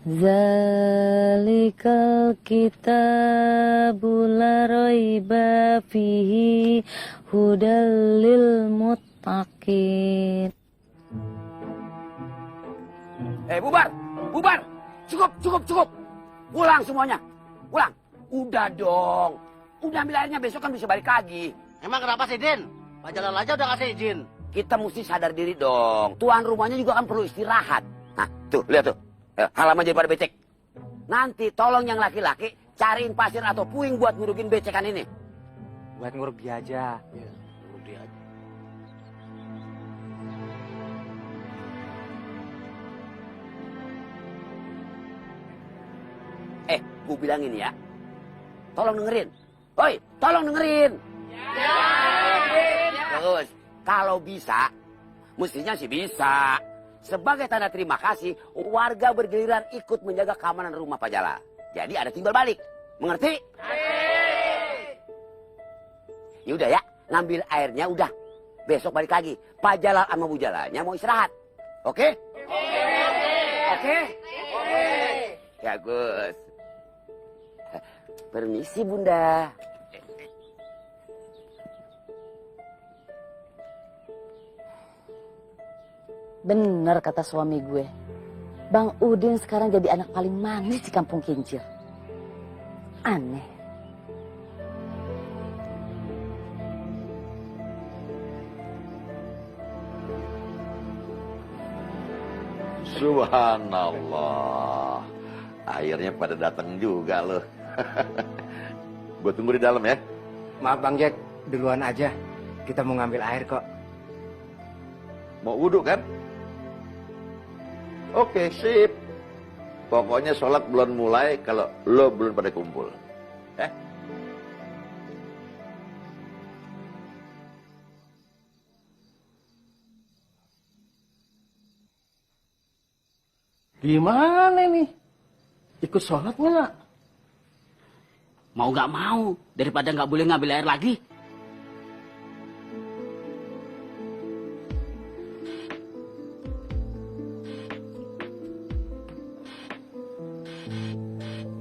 Zalikal kitabu la raiba fihi hudal lil muttaqin. Bubar, bubar. Cukup. Pulang semuanya. Pulang. Udah dong. Udah ambil airnya, besok kan bisa balik lagi. Emang kenapa sih, Din? Pak Jalal aja udah ngasih izin. Kita mesti sadar diri dong. Tuan rumahnya juga kan perlu istirahat. Nah, tuh, lihat tuh. Halaman jadi pada becek. Nanti tolong yang laki-laki cariin pasir atau puing buat ngurukin becekan ini. Buat nguruk dia aja. Iya, nguruk dia aja. Gue bilang ini ya. Tolong dengerin. Woi, tolong dengerin. Ya. Terus, kalau bisa, mestinya sih bisa. Sebagai tanda terima kasih, warga bergiliran ikut menjaga keamanan rumah Pak Jalal. Jadi ada timbal balik. Mengerti? Ya udah ya, ngambil airnya udah. Besok balik lagi. Pak Jalal sama Bu Jalalnya mau istirahat. Oke? Oke? Ya, Gus. Permisi, Bunda. Bener kata suami gue. Bang Udin sekarang jadi anak paling manis di kampung Kincir. Aneh. Subhanallah. Akhirnya pada datang juga loh. Gue tunggu di dalam ya. Maaf Bang Jack, duluan aja. Kita mau ngambil air kok. Mau wudhu kan? Oke, sip. Pokoknya sholat belum mulai kalau lo belum pada kumpul. Gimana nih? Ikut sholat nggak? Mau nggak mau, daripada nggak boleh ngambil air lagi.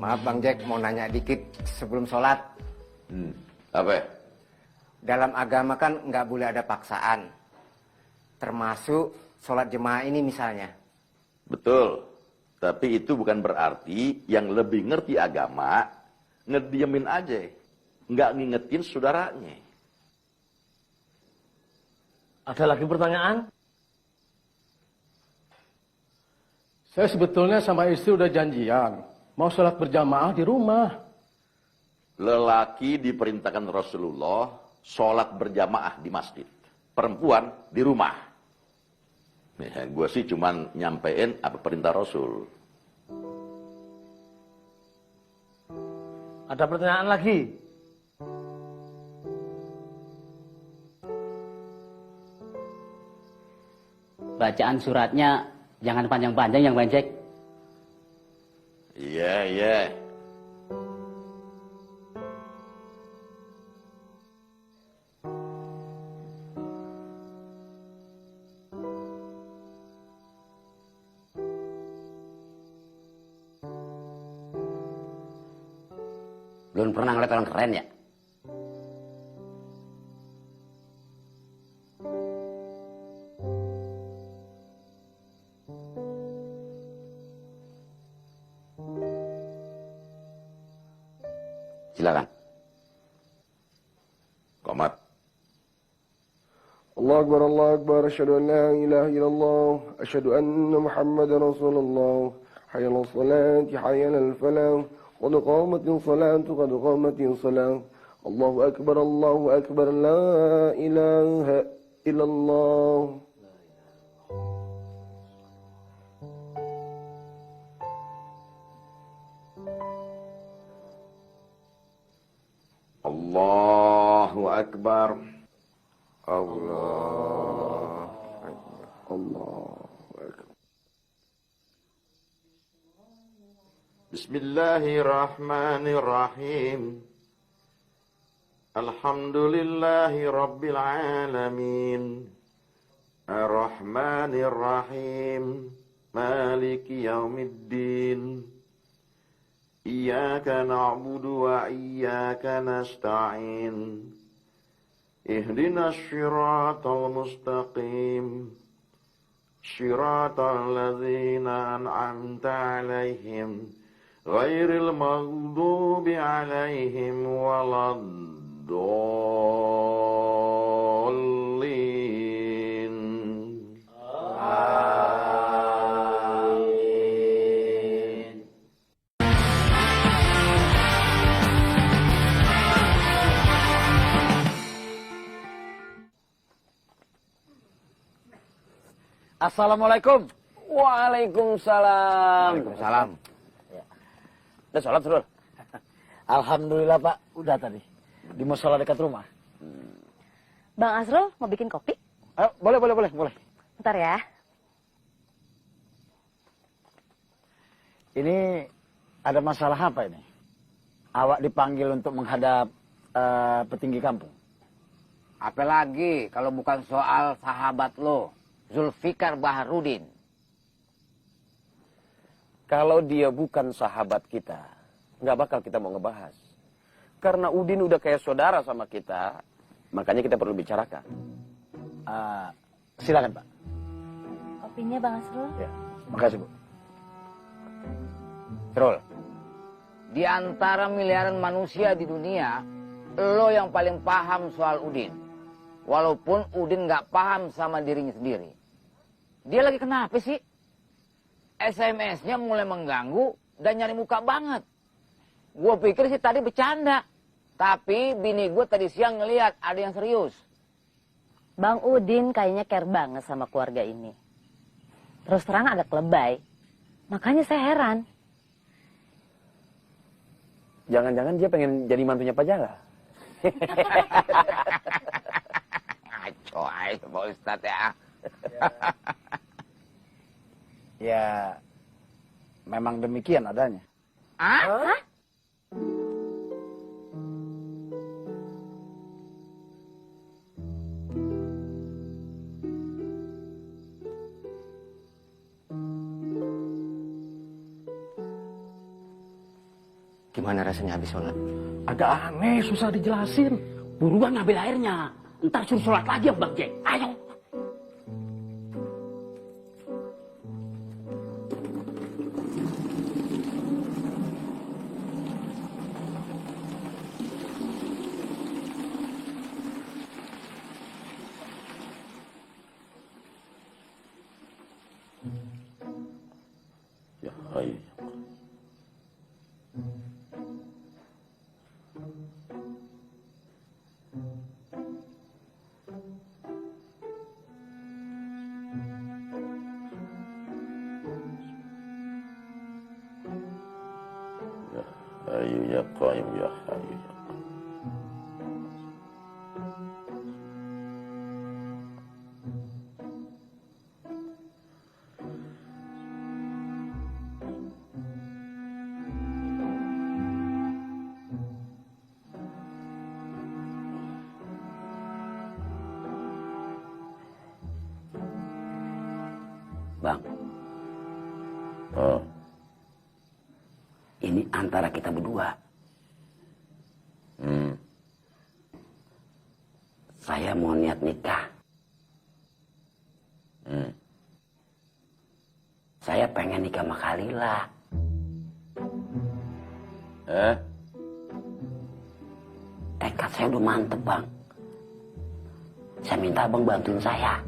Maaf Bang Jack, mau nanya dikit sebelum sholat. Apa? Dalam agama kan nggak boleh ada paksaan. Termasuk sholat jemaah ini misalnya. Betul. Tapi itu bukan berarti yang lebih ngerti agama ngediemin aja, nggak ngingetin saudaranya. Ada lagi pertanyaan? Saya sebetulnya sama istri udah janjian. Mau sholat berjamaah di rumah. Lelaki diperintahkan Rasulullah sholat berjamaah di masjid. Perempuan di rumah. Ya, gue sih cuman nyampein apa perintah Rasul. Ada pertanyaan lagi? Bacaan suratnya jangan panjang-panjang yang Bang Jack. Iya. Belum pernah ngeliat orang keren ya? Silakan. Komat. Allah Akbar, asyhadu an la ilaha illallah, asyhadu anna Muhammadar Rasulullah, hayya 'alas salati, hayya 'alal falah, qad qamatis salatu, qad qamatis salah. Allahu Akbar, la ilaha illallah. Allahu Akbar. Allah Akbar. Bismillahirrahmanirrahim. Alhamdulillahi Rabbil Alamin. Ar-Rahmanirrahim. مالك يوم الدين إياك نعبد وإياك نستعين اهدنا الصراط المستقيم صراط الذين أنعمت عليهم غير المغضوب عليهم ولا الضالين. Assalamualaikum. Waalaikumsalam. Waalaikumsalam. Udah sholat, Surul? Alhamdulillah Pak, udah tadi. Di musola dekat rumah. Bang Asrul mau bikin kopi? Boleh. Bentar ya. Ini ada masalah apa ini? Awak dipanggil untuk menghadap petinggi kampung. Apalagi kalau bukan soal sahabat lo, Zulfikar Baharudin. Kalau dia bukan sahabat kita, nggak bakal kita mau ngebahas. Karena Udin udah kayak saudara sama kita, makanya kita perlu bicarakan. Silakan Pak. Kopinya Bang Asrul. Ya, makasih Bu. Trul, di antara miliaran manusia di dunia, lo yang paling paham soal Udin. Walaupun Udin nggak paham sama dirinya sendiri. Dia lagi kenapa sih? SMS-nya mulai mengganggu dan nyari muka banget. Gue pikir sih tadi bercanda. Tapi bini gue tadi siang ngeliat ada yang serius. Bang Udin kayaknya care banget sama keluarga ini. Terus terang agak lebay. Makanya saya heran. Jangan-jangan dia pengen jadi mantunya Pak Jala. Ngaco aja Pak Ustadz ya. Ya, memang demikian adanya. Hah? Gimana rasanya habis sholat? Agak aneh, susah dijelasin. Buruan ngambil airnya. Ntar suruh sholat lagi Bang Jack. Ayo. Ya, hai. Ya, hayu ya qayyum ya hayu ya. Bang, Oh, ini antara kita berdua. Saya mau niat nikah. Saya pengen nikah sama Khalila. Tekad saya udah mantep, Bang. Saya minta Abang bantuin saya.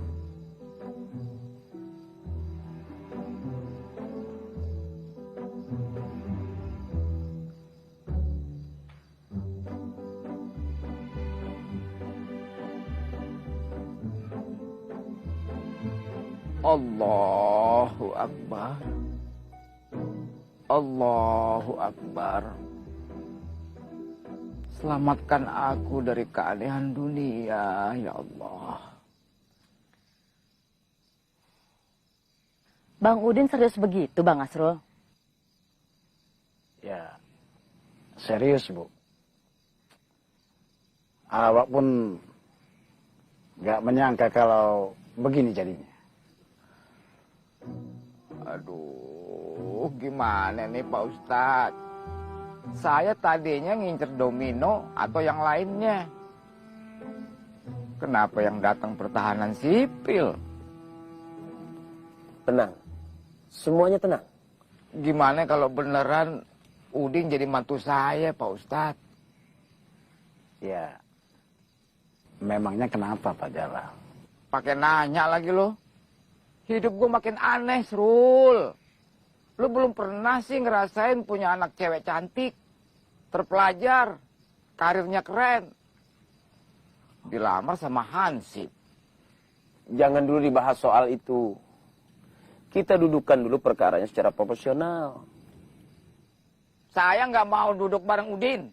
Allahu Akbar. Allahu Akbar. Selamatkan aku dari keanehan dunia, ya Allah. Bang Udin serius begitu, Bang Asrul? Ya, serius Bu. Awak pun gak menyangka kalau begini jadinya. Aduh, gimana nih Pak Ustadz? Saya tadinya ngincer domino atau yang lainnya. Kenapa yang datang pertahanan sipil? Tenang. Semuanya tenang. Gimana kalau beneran Udin jadi mantu saya, Pak Ustadz? Ya, memangnya kenapa Pak Jalal? Pakai nanya lagi lo. Hidup gue makin aneh, Srul. Lu belum pernah sih ngerasain punya anak cewek cantik, terpelajar, karirnya keren. Dilamar sama Hansip. Jangan dulu dibahas soal itu. Kita dudukkan dulu perkaranya secara profesional. Saya nggak mau duduk bareng Udin.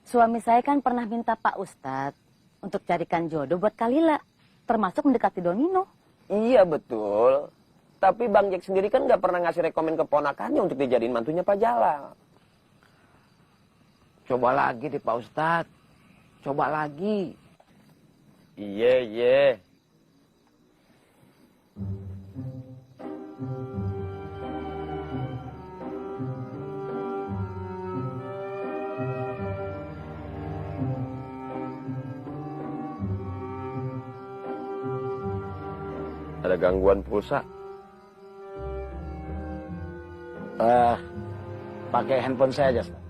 Suami saya kan pernah minta Pak Ustadz untuk carikan jodoh buat Kalila, termasuk mendekati Domino. Iya betul. Tapi Bang Jack sendiri kan nggak pernah ngasih rekomen keponakannya untuk dijadiin mantunya Pak Jalal. Coba lagi deh Pak Ustadz. Coba lagi. Iya. Ada gangguan pulsa. Pakai handphone saya aja, Ustaz.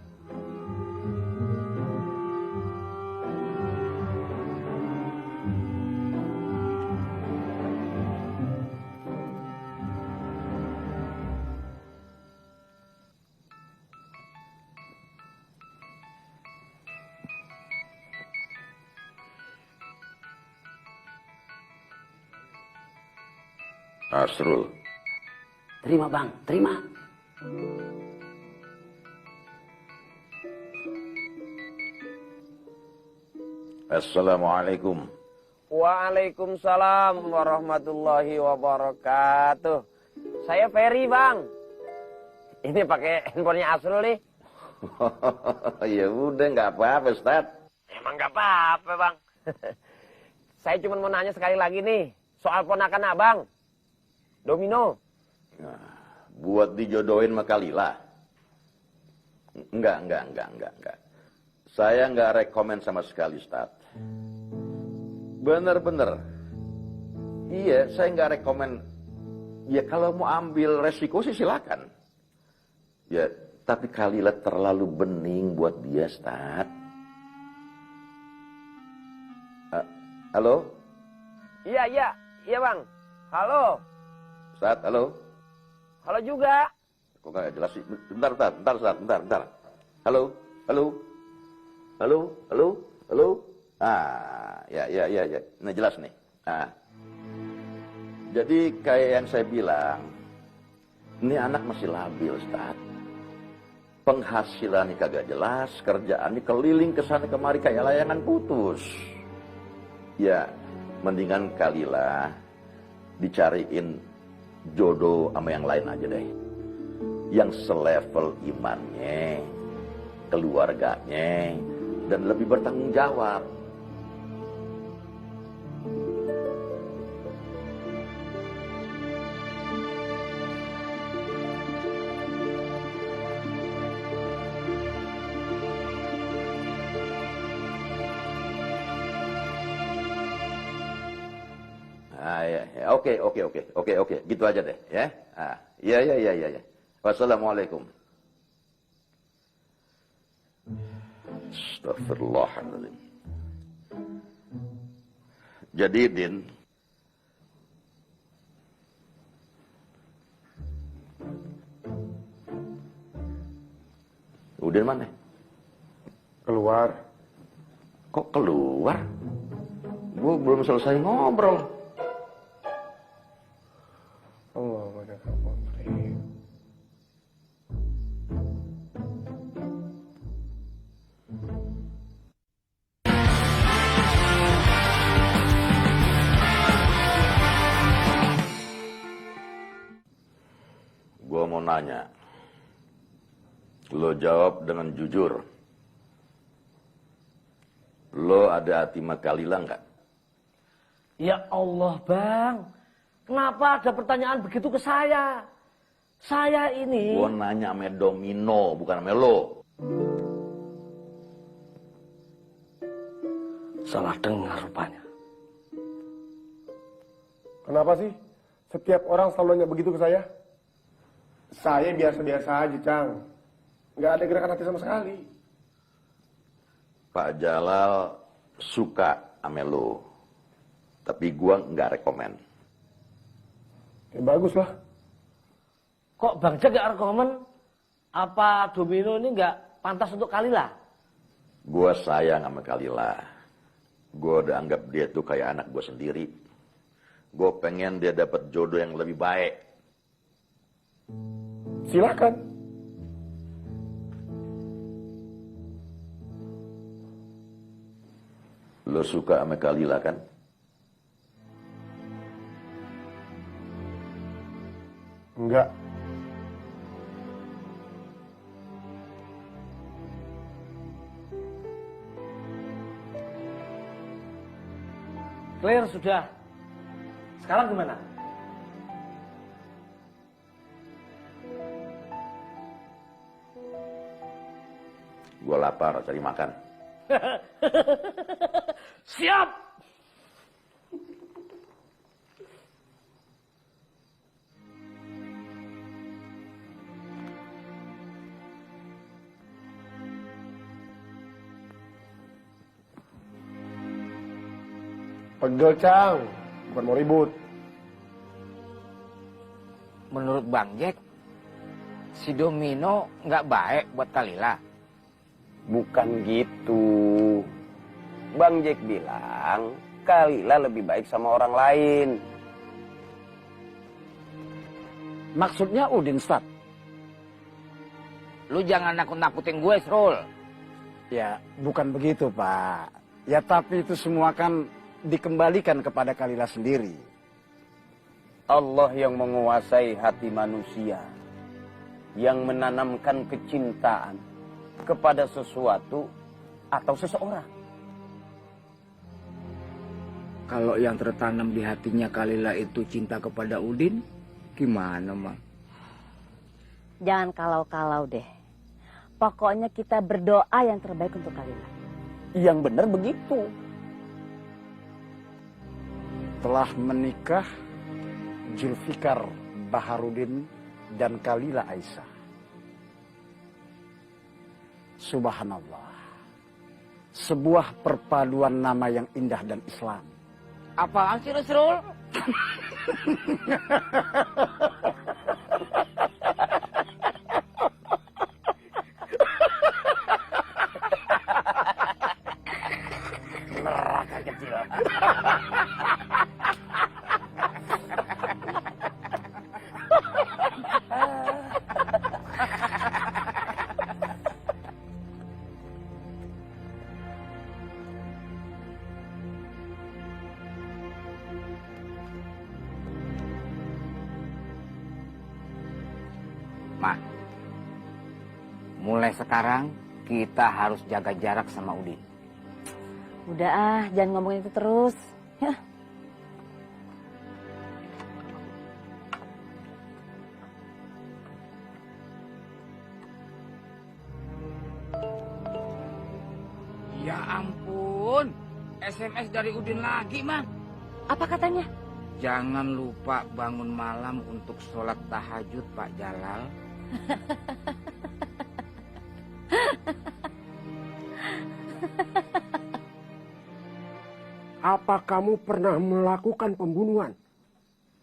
Asrul. Terima bang, terima. Assalamualaikum. Waalaikumsalam warahmatullahi wabarakatuh. Saya Ferry, Bang. Ini pakai handphonenya Asrul nih. Ya udah nggak apa-apa, Ustaz. Emang nggak apa-apa, Bang. Saya cuma mau nanya sekali lagi nih, soal ponakan Abang, Domino. Nah, buat dijodohin sama Kalila. Enggak. Saya nggak rekomen sama sekali, Ustaz. Bener. Iya, saya nggak rekomen. Ya kalau mau ambil resiko sih silakan. Ya, tapi Kalila terlalu bening buat dia, Ustaz. Halo? Iya, Bang. Halo. Ustaz, halo? Halo juga. Kok nggak jelas sih? Bentar, Ustaz, bentar. Halo? Ya. Nah, jelas nih. Nah. Jadi kayak yang saya bilang, ini anak masih labil, Ustaz. Penghasilannya kagak jelas, kerjaannya keliling kesana kemari kayak layangan putus. Ya, mendingan Kalila dicariin jodoh sama yang lain aja deh. Yang selevel imannya, keluarganya, dan lebih bertanggung jawab. Oke, gitu aja deh, ya. Iya. Wassalamualaikum. Astagfirullahaladzim. Jadi, Din, Udin mana? Keluar. Kok keluar? Gue belum selesai ngobrol. Allah Bismillahirrahmanirrahim. Gue mau nanya. Lo jawab dengan jujur. Lo ada hati sama Kalila nggak? Ya Allah bang, Kenapa ada pertanyaan begitu ke saya? Saya ini... Gue nanya sama Domino, bukan sama lo. Salah dengar rupanya. Kenapa sih? Setiap orang selalu nanya begitu ke saya. Saya biasa-biasa aja, Cang. Nggak ada gerakan hati sama sekali. Pak Jalal suka sama lo. Tapi gue nggak rekomen. Ya bagus lah. Kok Bang Jack gak rekomen? Apa Domino ini gak pantas untuk Kalila? Gue sayang sama Kalila. Gue udah anggap dia tuh kayak anak gue sendiri. Gue pengen dia dapat jodoh yang lebih baik. Silakan. Lo suka sama Kalila kan? Enggak. Clear sudah. Sekarang gimana? Gue lapar, cari makan. Siap! Pegel, Cang. Bukan mau ribut. Menurut Bang Jack, si Domino nggak baik buat Kalila. Bukan gitu. Bang Jack bilang Kalila lebih baik sama orang lain. Maksudnya Udin, Ustaz? Lu jangan nakut-nakutin gue, Srul. Ya, bukan begitu, Pak. Ya, tapi itu semua kan dikembalikan kepada Kalila sendiri. Allah yang menguasai hati manusia, yang menanamkan kecintaan kepada sesuatu atau seseorang. Kalau yang tertanam di hatinya Kalila itu cinta kepada Udin, gimana, Mak? Jangan kalau-kalau deh. Pokoknya kita berdoa yang terbaik untuk Kalila. Yang benar begitu. Telah menikah Zulfikar Baharudin dan Kalila Aisyah. Subhanallah. Sebuah perpaduan nama yang indah dan Islam. Apaan sih lu, Srul? Neraka kecil. Ma, mulai sekarang kita harus jaga jarak sama Udin. Udah ah, jangan ngomongin itu terus. Ya. Ya ampun, SMS dari Udin lagi, Man. Apa katanya? Jangan lupa bangun malam untuk sholat tahajud, Pak Jalal. Apa kamu pernah melakukan pembunuhan?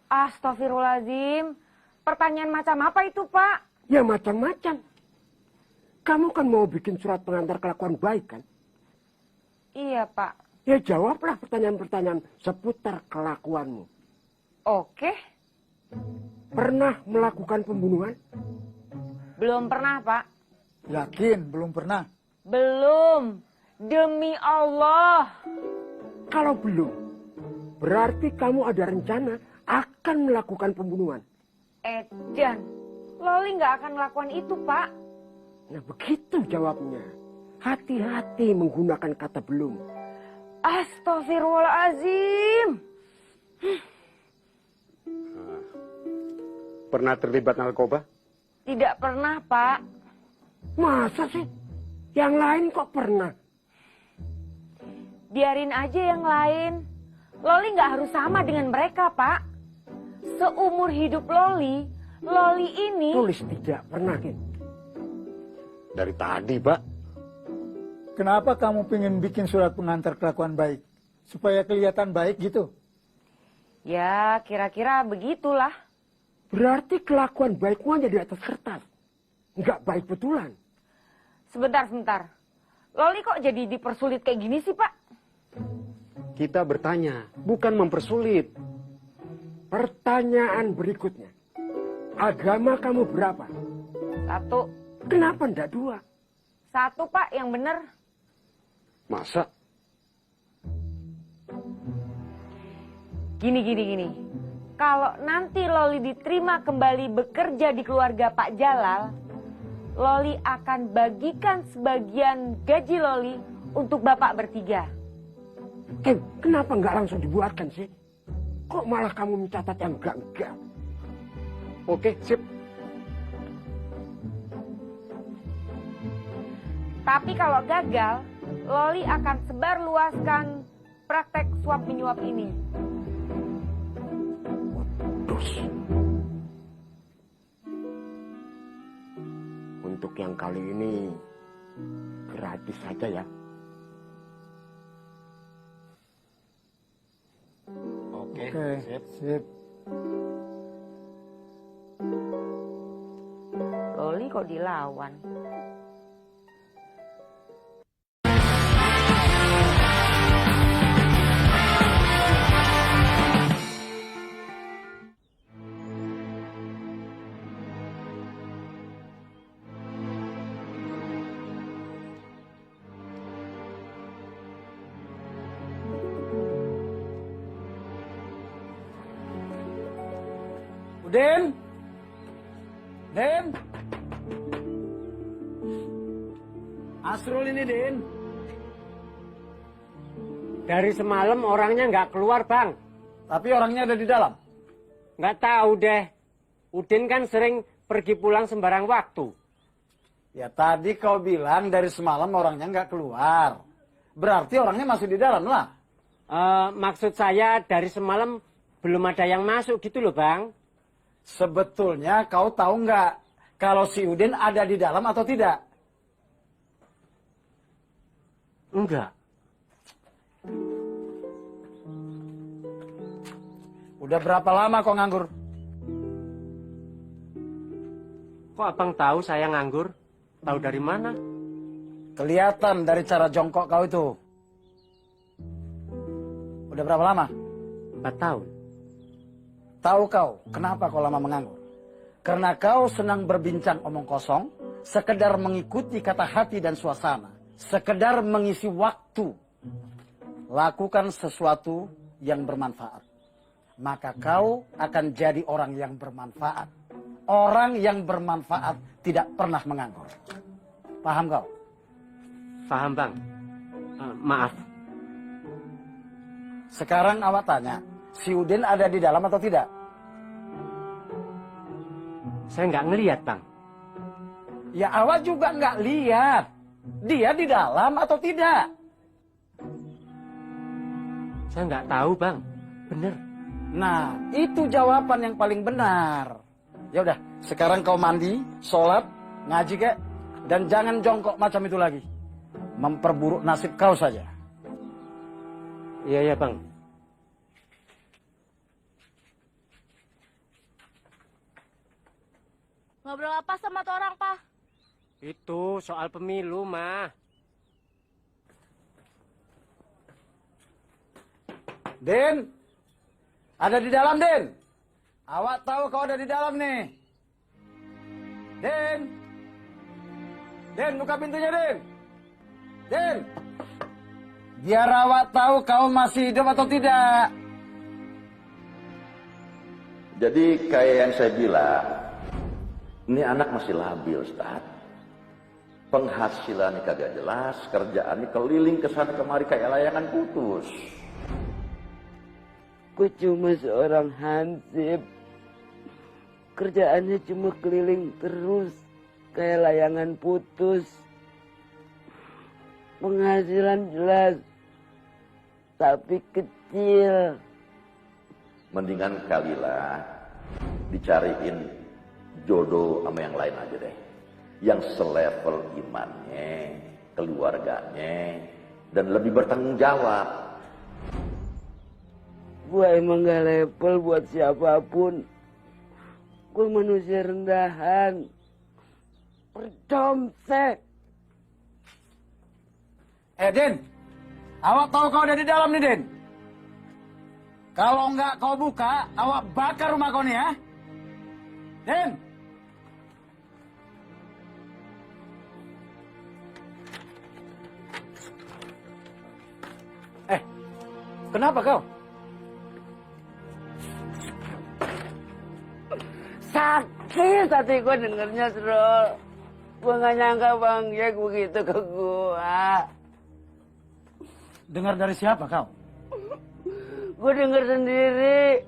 Astagfirullahaladzim. Pertanyaan macam apa itu, Pak? Ya macam-macam. Kamu kan mau bikin surat pengantar kelakuan baik kan? Iya, Pak. Ya jawablah pertanyaan-pertanyaan seputar kelakuanmu. Oke. Pernah melakukan pembunuhan? Belum pernah, Pak. Yakin belum pernah? Belum. Demi Allah. Kalau belum, berarti kamu ada rencana akan melakukan pembunuhan. Edan, Loli nggak akan melakukan itu, Pak. Nah begitu jawabnya. Hati-hati menggunakan kata belum. Astagfirullahaladzim. pernah terlibat narkoba? Tidak pernah, Pak. Masa sih? Yang lain kok pernah? Biarin aja yang lain. Loli nggak harus sama dengan mereka, Pak. Seumur hidup Loli, Loli ini... Tulis tidak pernah, Kin. Dari tadi, Pak. Kenapa kamu pengen bikin surat pengantar kelakuan baik? Supaya kelihatan baik gitu? Ya, kira-kira begitulah. Berarti kelakuan baikmu hanya di atas kertas. Nggak baik betulan. Sebentar. Loli kok jadi dipersulit kayak gini sih, Pak? Kita bertanya, bukan mempersulit. Pertanyaan berikutnya. Agama kamu berapa? 1. Kenapa ndak 2? 1, Pak, yang benar. Masa? Gini. Kalau nanti Loli diterima kembali bekerja di keluarga Pak Jalal, Loli akan bagikan sebagian gaji Loli untuk Bapak bertiga. Kenapa nggak langsung dibuatkan sih? Kok malah kamu mencatat yang enggak? Oke, sip. Tapi kalau gagal, Loli akan sebarluaskan praktek suap menyuap ini. Terus. Untuk yang kali ini gratis saja ya. Oke, sip. Loli kok dilawan? Den. Asrul ini, Den. Dari semalam orangnya nggak keluar, Bang. Tapi orangnya ada di dalam. Nggak tahu deh. Udin kan sering pergi pulang sembarang waktu. Ya tadi kau bilang dari semalam orangnya nggak keluar. Berarti orangnya masih di dalam lah. Maksud saya dari semalam belum ada yang masuk gitu loh, Bang. Sebetulnya kau tahu nggak kalau si Udin ada di dalam atau tidak? Enggak. Udah berapa lama kau nganggur? Kok Abang tahu saya nganggur? Tahu dari mana? Kelihatan dari cara jongkok kau itu. Udah berapa lama? 4 tahun. Tahu kau kenapa kau lama menganggur? Karena kau senang berbincang omong kosong, sekedar mengikuti kata hati dan suasana, sekedar mengisi waktu. Lakukan sesuatu yang bermanfaat. Maka kau akan jadi orang yang bermanfaat. Orang yang bermanfaat tidak pernah menganggur. Paham kau? Paham, Bang. Maaf. Sekarang awak tanya, si Udin ada di dalam atau tidak? Saya nggak ngelihat, Bang. Ya awak juga nggak lihat. Dia di dalam atau tidak? Saya nggak tahu, Bang. Bener. Nah, itu jawaban yang paling benar. Ya udah, sekarang kau mandi, sholat, ngaji kek, dan jangan jongkok macam itu lagi. Memperburuk nasib kau saja. Iya, Bang. Ngobrol apa sama tuh orang, Pak? Itu soal pemilu, mah. Den, ada di dalam, Den. Awak tahu kau ada di dalam nih. Den, buka pintunya, Den. Den, biar awak tahu kau masih hidup atau tidak. Jadi kayak yang saya bilang, ini anak masih labil, Ustaz. Penghasilannya kagak jelas, kerjaannya keliling ke sana kemari kayak layangan putus. Ku cuma seorang hansip. Kerjaannya cuma keliling terus, kayak layangan putus. Penghasilan jelas, tapi kecil. Mendingan kalilah dicariin jodoh sama yang lain aja deh. Yang selevel imannya, keluarganya, dan lebih bertanggung jawab. Gua emang gak level buat siapapun. Gua manusia rendahan. Berdomsek. Din, awak tahu kau ada di dalam nih, Din? Kalau enggak kau buka, awak bakar rumah kau nih ya. Din! Kenapa kau? Sakit hati gue dengernya, Srol. Gue gak nyangka Bang Jack begitu ke gue. Dengar dari siapa kau? Gue denger sendiri.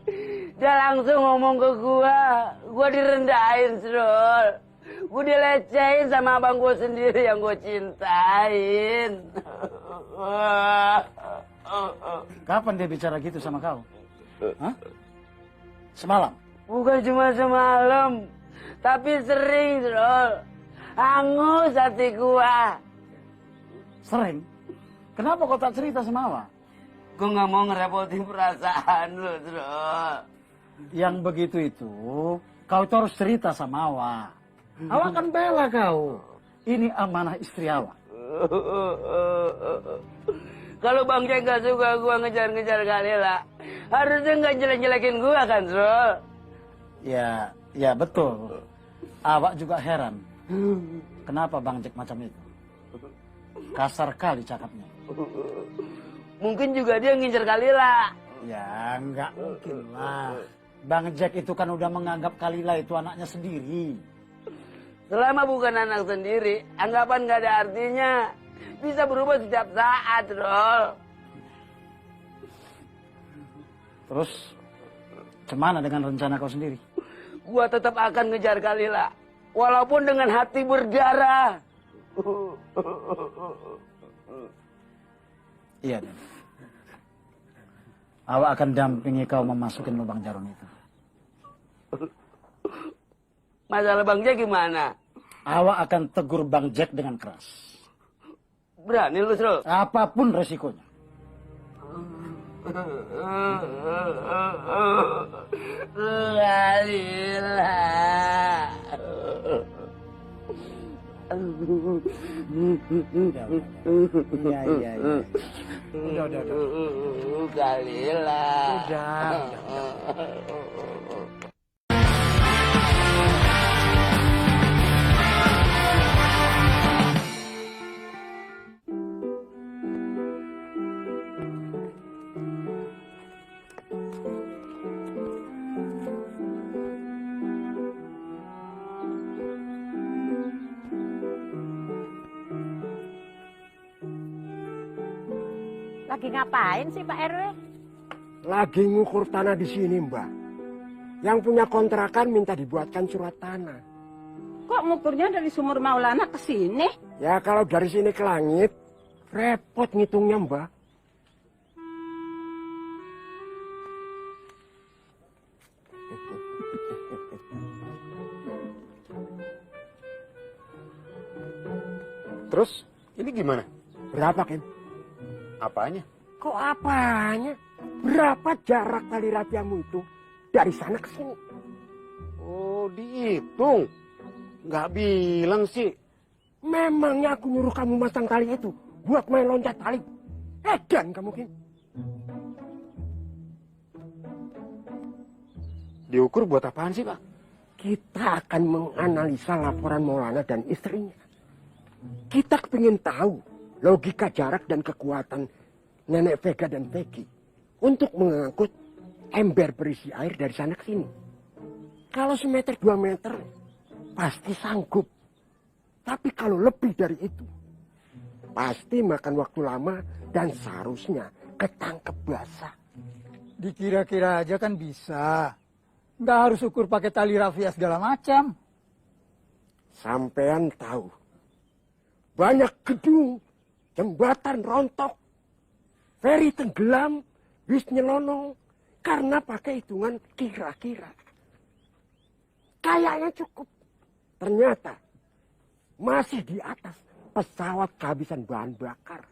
Dia langsung ngomong ke gue. Gue direndahin, Srol. Gue dilecehin sama abang gue sendiri yang gue cintain. Kapan dia bicara gitu sama kau? Hah? Semalam? Bukan cuma semalam, tapi sering, Srol. Hangus hati gua. Sering? Kenapa kau tak cerita sama awak? Gua nggak mau ngerepotin perasaan lu, Srol. Yang begitu itu, kau itu harus cerita sama awak. Awak kan bela kau. Ini amanah istri awak. Kalau Bang Jack gak suka gua ngejar-ngejar Kalila, harusnya nggak jelek-jelekin gua kan, Srol? Ya betul. Awak juga heran. Kenapa Bang Jack macam itu? Kasar kali cakapnya. Mungkin juga dia ngincer Kalila. Ya nggak mungkin lah. Bang Jack itu kan udah menganggap Kalila itu anaknya sendiri. Selama bukan anak sendiri, anggapan nggak ada artinya. Bisa berubah setiap saat, Rol. Terus, cemana dengan rencana kau sendiri? Gua tetap akan ngejar Kalila. Walaupun dengan hati berdarah. Iya, Dan. Awak akan dampingi kau memasukin lubang jarum itu. Masalah Bang Jack gimana? Awak akan tegur Bang Jack dengan keras. Berani lu, Srol? Apapun resikonya. Kalila. Iya. Udah. Kalila. Udah. Lagi ngapain sih Pak RW? Lagi ngukur tanah di sini, Mbak. Yang punya kontrakan minta dibuatkan surat tanah. Kok ngukurnya dari sumur Maulana ke sini? Ya kalau dari sini ke langit, repot ngitungnya, Mbak. Terus, ini gimana? Berapa, Ken? Apanya? Kok apanya? Berapa jarak tali rapiamu itu dari sana ke sini? Oh, dihitung. Nggak bilang sih. Memangnya aku nyuruh kamu masang tali itu buat main loncat tali? Edan kamu, Ken. Diukur buat apaan sih, Pak? Kita akan menganalisa laporan Maulana dan istrinya. Kita kepingin tahu logika jarak dan kekuatan Nenek Vega dan Peggy untuk mengangkut ember berisi air dari sana ke sini. Kalau 1 meter 2 meter pasti sanggup. Tapi kalau lebih dari itu pasti makan waktu lama dan seharusnya ketangkep basah. Dikira-kira aja kan bisa. Nggak harus ukur pakai tali rafia segala macam. Sampean tahu, banyak gedung, jembatan rontok, feri tenggelam, bis nyelonong, karena pakai hitungan kira-kira. Kayaknya cukup. Ternyata masih di atas pesawat kehabisan bahan bakar.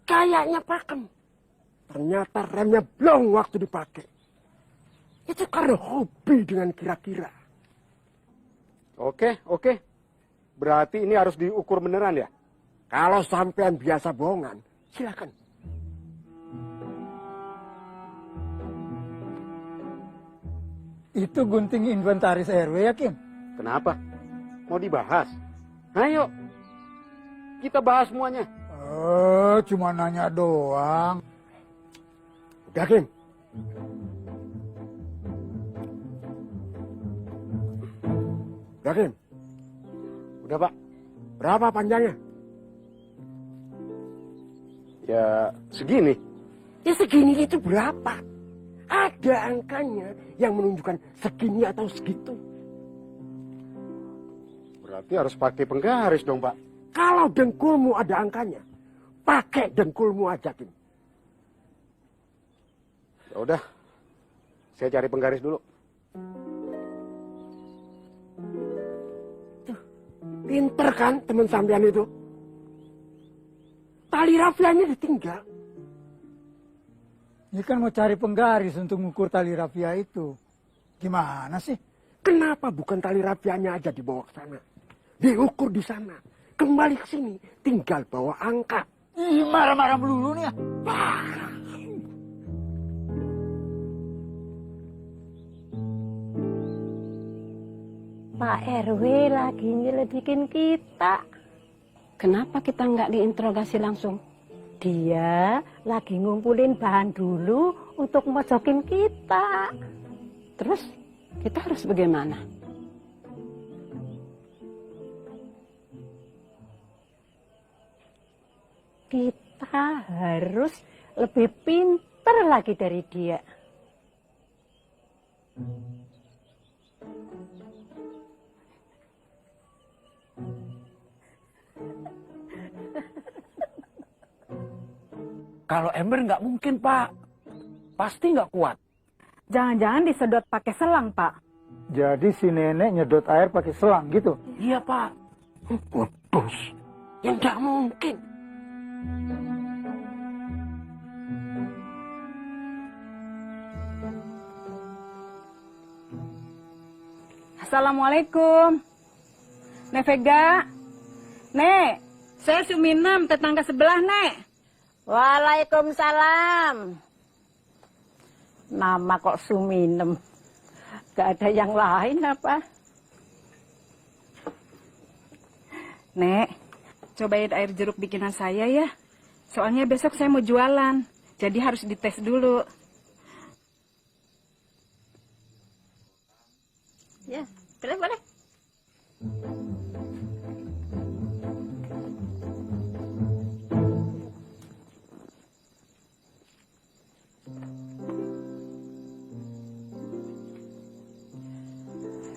Kayaknya pakem. Ternyata remnya blong waktu dipakai. Itu karena hobi dengan kira-kira. Oke. Berarti ini harus diukur beneran ya? Kalau sampean biasa bohongan, silakan. Itu gunting inventaris RW ya, Kim? Kenapa? Mau dibahas? Ayo, kita bahas semuanya. Cuma nanya doang. Udah, Kim. Udah, Kim. Udah, Pak. Berapa panjangnya? Ya, segini. Ya segini itu berapa? Ada angkanya yang menunjukkan segini atau segitu. Berarti harus pakai penggaris dong, Pak. Kalau dengkulmu ada angkanya, pakai dengkulmu aja, Kim. Ya udah, saya cari penggaris dulu. Tuh, pinter kan teman sampean itu? Tali rafianya ditinggal. Ini kan mau cari penggaris untuk mengukur tali rafia itu. Gimana sih? Kenapa bukan tali rafianya aja dibawa ke sana? Diukur di sana. Kembali ke sini, tinggal bawa angka. Ih, marah-marah melulu nih ya. Pak RW lagi nyelidikin kita. Kenapa kita nggak diinterogasi langsung? Dia lagi ngumpulin bahan dulu untuk mojokin kita. Terus kita harus bagaimana? Kita harus lebih pintar lagi dari dia. Kalau ember nggak mungkin, Pak. Pasti nggak kuat. Jangan-jangan disedot pakai selang, Pak. Jadi si nenek nyedot air pakai selang gitu? Iya, Pak. Bos, yang nggak mungkin. Assalamualaikum. Nek Vega. Nek, saya Suminem, tetangga sebelah, Nek. Waalaikumsalam. Nama kok Suminem? Gak ada yang lain apa? Nek, cobain air jeruk bikinan saya ya. Soalnya besok saya mau jualan. Jadi harus dites dulu. Ya, boleh.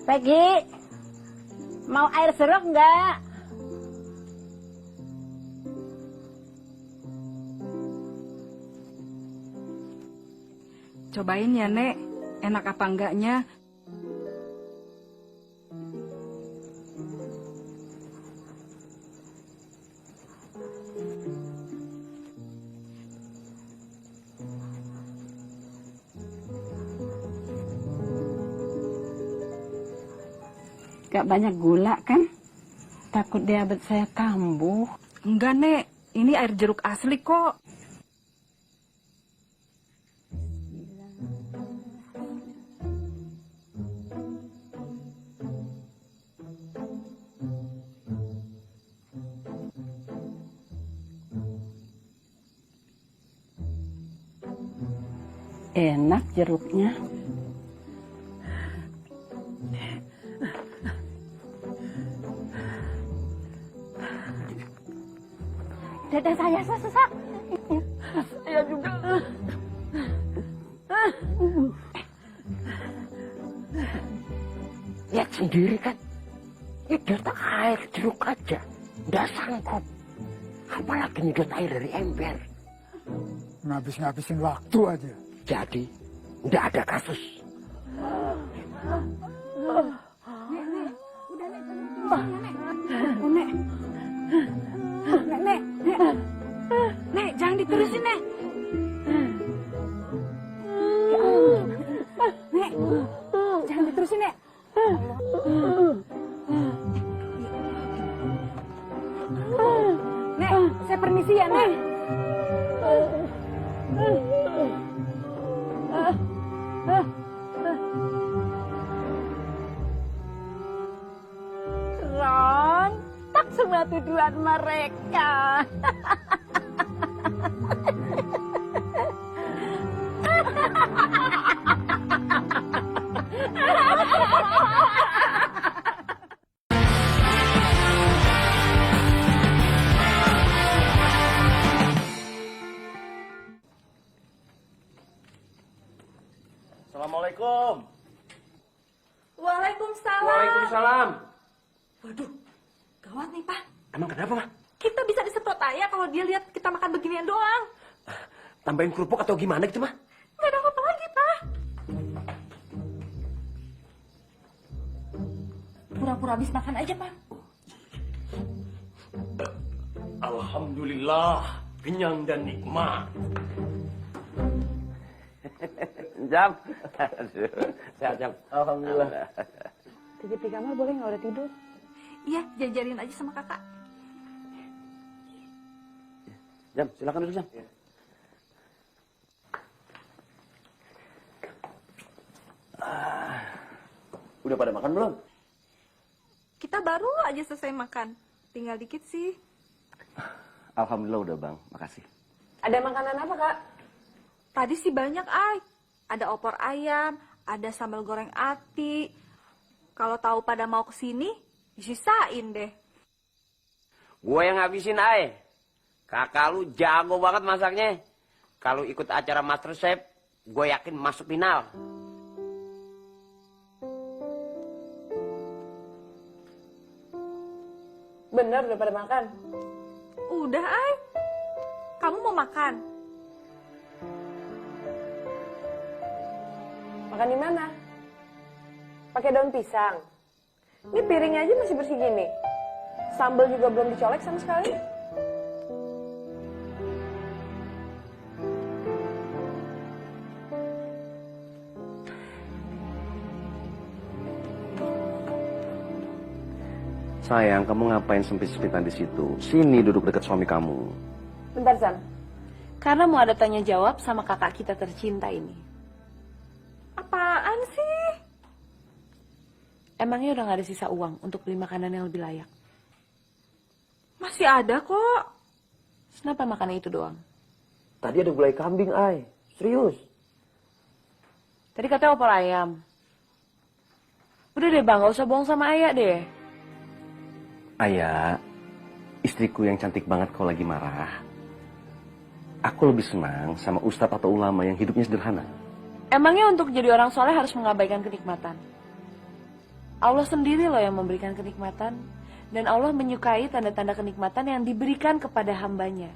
Pegi, mau air jeruk enggak? Cobain ya, Nek. Enak apa enggaknya? Gak banyak gula kan? Takut diabetes saya kambuh. Enggak, Nek. Ini air jeruk asli kok. Enak jeruknya. Dada saya sesak. Saya juga. Lihat sendiri kan. Nyedot air jeruk aja. Nggak sanggup. Apalagi nyedot air dari ember. Ngabis-ngabisin waktu aja. Jadi, nggak ada kasus. Nek, jangan diterusin, Nek. Nek, jangan diterusin, Nek. Nek, saya permisi ya, Nek. Rontak semua tuduhan mereka. Assalamualaikum. Waalaikumsalam. Waalaikumsalam. Waduh, gawat nih, Pak. Emang kenapa, Mah? Kita bisa disemprot ayah kalau dia lihat kita makan beginian doang. Tambahin kerupuk atau gimana gitu, Mah? Nggak ada apa lagi, Pak. Pura-pura habis makan aja, Pak. Alhamdulillah, kenyang dan nikmat. Jam. Sehat, Jam. Alhamdulillah. Titip di kamar boleh nggak udah tidur? Iya, jajarin aja sama kakak. Jam, silakan duduk, Jam. Udah pada makan belum? Kita baru aja selesai makan. Tinggal dikit sih. Alhamdulillah udah, Bang. Makasih. Ada makanan apa, Kak? Tadi sih banyak, Ay. Ada opor ayam, ada sambal goreng ati. Kalau tahu pada mau kesini, disisain deh. Gue yang ngabisin, Ay. Kakak lu jago banget masaknya. Kalau ikut acara MasterChef, gue yakin masuk final. Bener udah pada makan? Udah, Ay. Kamu mau makan? Makan di mana? Pakai daun pisang. Ini piringnya aja masih bersih gini. Sambal juga belum dicolek sama sekali. Sayang, kamu ngapain sempit-sempitan di situ? Sini duduk dekat suami kamu. Bentar, Sam. Karena mau ada tanya jawab sama kakak kita tercinta ini. Apaan sih? Emangnya udah gak ada sisa uang untuk beli makanan yang lebih layak? Masih ada kok. Kenapa makan itu doang? Tadi ada gulai kambing, Ay. Serius. Tadi katanya opor ayam. Udah deh, Bang. Gak usah bohong sama Ayah deh. Ayah, istriku yang cantik banget kalau lagi marah. Aku lebih senang sama ustadz atau ulama yang hidupnya sederhana. Emangnya untuk jadi orang soleh harus mengabaikan kenikmatan? Allah sendiri loh yang memberikan kenikmatan. Dan Allah menyukai tanda-tanda kenikmatan yang diberikan kepada hambanya.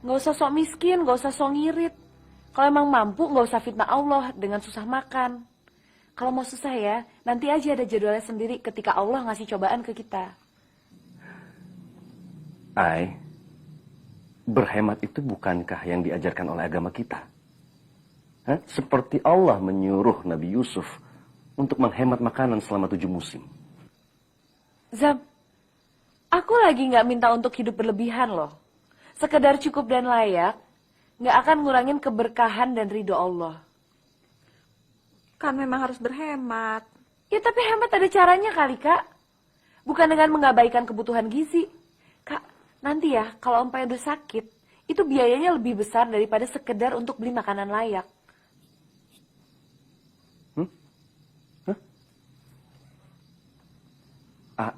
Gak usah sok miskin, gak usah sok ngirit. Kalau emang mampu, gak usah fitnah Allah dengan susah makan. Kalau mau susah ya, nanti aja ada jadwalnya sendiri ketika Allah ngasih cobaan ke kita. Ay, berhemat itu bukankah yang diajarkan oleh agama kita? Hah? Seperti Allah menyuruh Nabi Yusuf untuk menghemat makanan selama 7 musim. Zam, aku lagi gak minta untuk hidup berlebihan loh. Sekedar cukup dan layak, gak akan ngurangin keberkahan dan ridho Allah. Kan memang harus berhemat. Ya tapi hemat ada caranya kali, Kak. Bukan dengan mengabaikan kebutuhan gizi. Kak, nanti ya kalau Empay udah sakit, itu biayanya lebih besar daripada sekedar untuk beli makanan layak.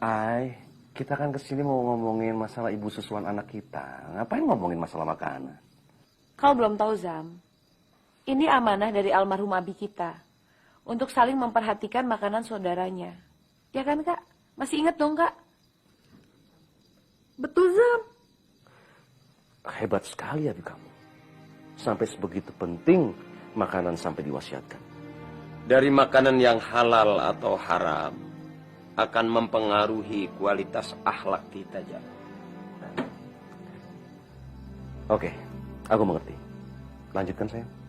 Ay, kita kan kesini mau ngomongin masalah ibu susuan anak kita. Ngapain ngomongin masalah makanan? Kau belum tahu, Zam. Ini amanah dari almarhum abi kita. untuk saling memperhatikan makanan saudaranya. Ya kan Kak? Masih ingat dong Kak? Betul Zam. Hebat sekali abi kamu. Sampai sebegitu penting makanan sampai diwasiatkan. Dari makanan yang halal atau haram akan mempengaruhi kualitas akhlak kita, Jal. Oke, aku mengerti. Lanjutkan sayang.